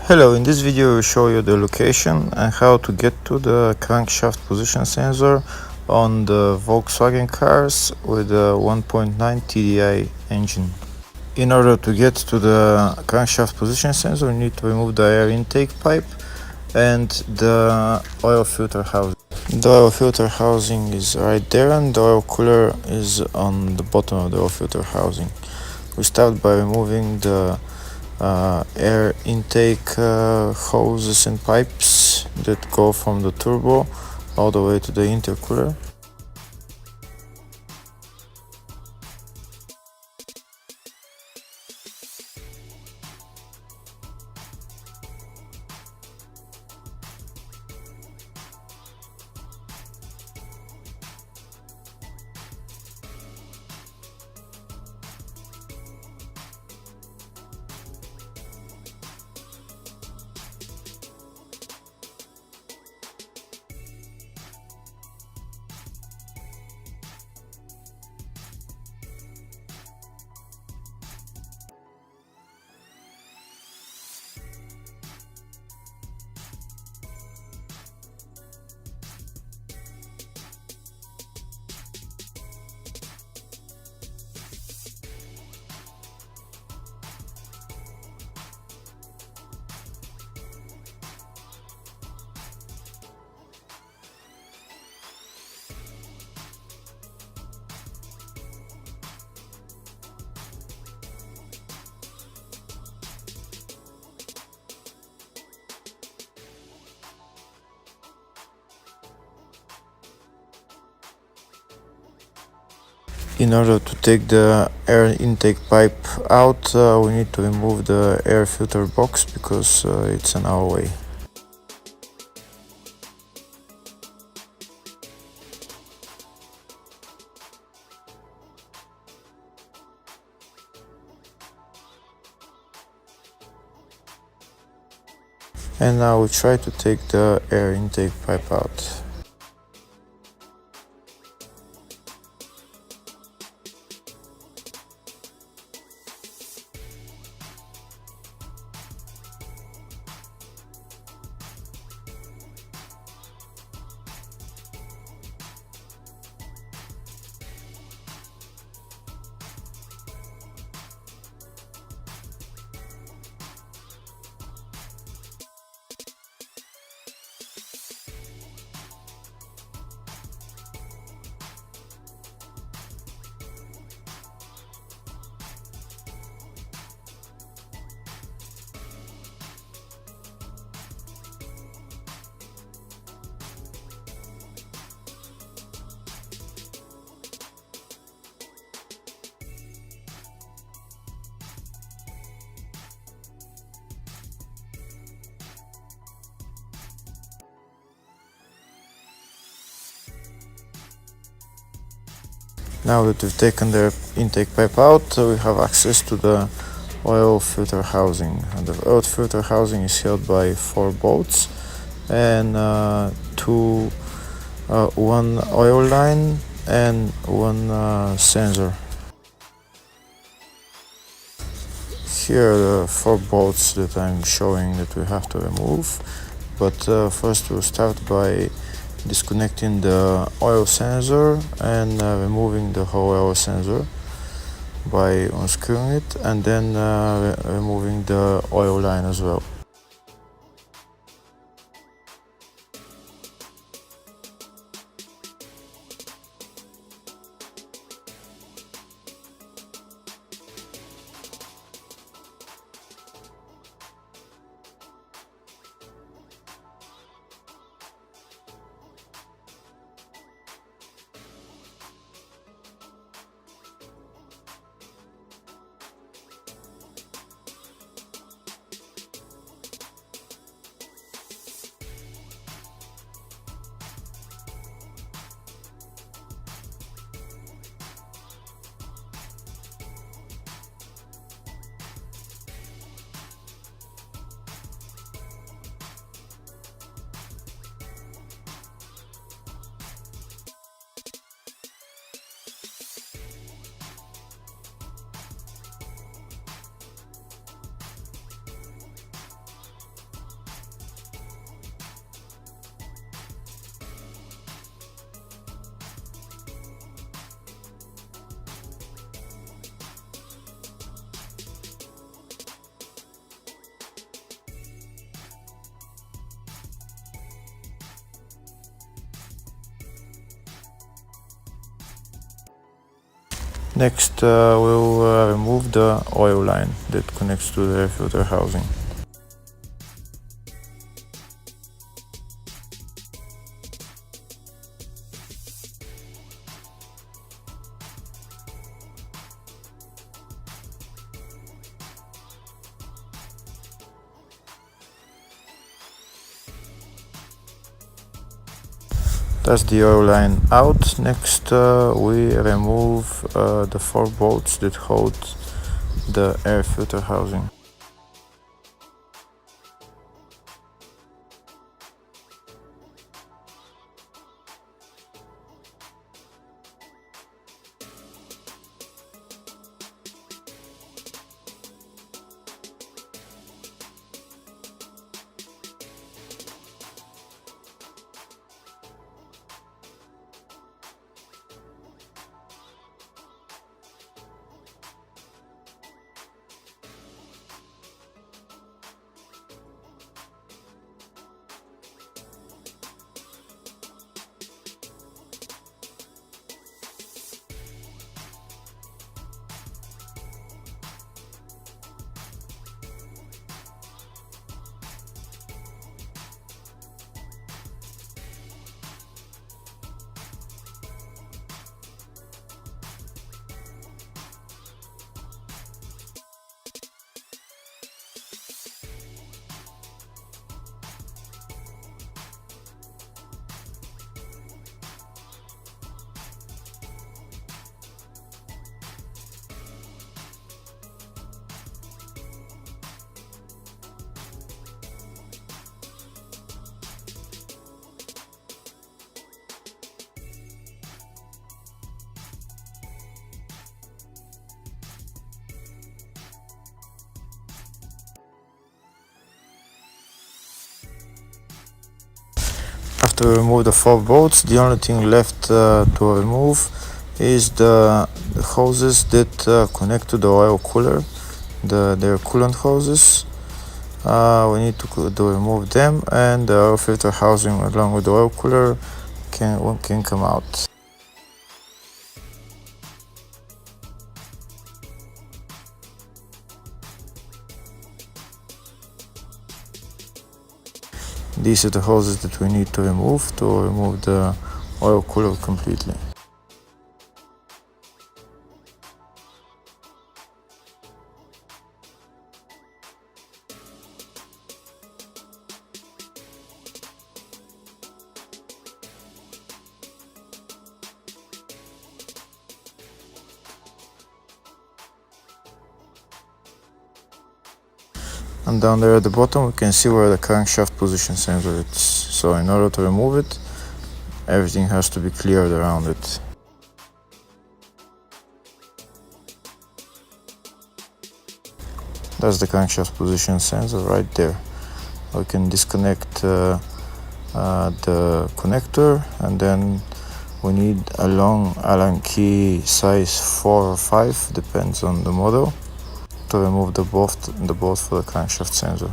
Hello, in this video I will show you the location and how to get to the crankshaft position sensor on the Volkswagen cars with a 1.9 TDI engine. In order to get to the crankshaft position sensor, we need to remove the air intake pipe and the oil filter housing. The oil filter housing is right there and the oil cooler is on the bottom of the oil filter housing. We start by removing the air intake hoses and pipes that go from the turbo all the way to the intercooler. In order to take the air intake pipe out, we need to remove the air filter box because it's in our way. And now we try to take the air intake pipe out. Now that we've taken the intake pipe out, we have access to the oil filter housing. And the oil filter housing is held by 4 bolts and one oil line and one sensor. Here are the 4 bolts that I'm showing that we have to remove, but first we'll start by disconnecting the oil sensor and removing the whole oil sensor by unscrewing it, and then removing the oil line as well. Next, we'll remove the oil line that connects to the air filter housing. That's the oil line out. Next, we remove the 4 bolts that hold the air filter housing. After we remove the 4 bolts, the only thing left to remove is the hoses that connect to the oil cooler, their coolant hoses. We need to remove them, and the oil filter housing along with the oil cooler can come out. These are the hoses that we need to remove the oil cooler completely. And down there at the bottom we can see where the crankshaft position sensor is. So in order to remove it, everything has to be cleared around it. That's the crankshaft position sensor right there. We can disconnect the connector, and then we need a long Allen key size 4 or 5, depends on the model, to remove the bolt for the crankshaft sensor.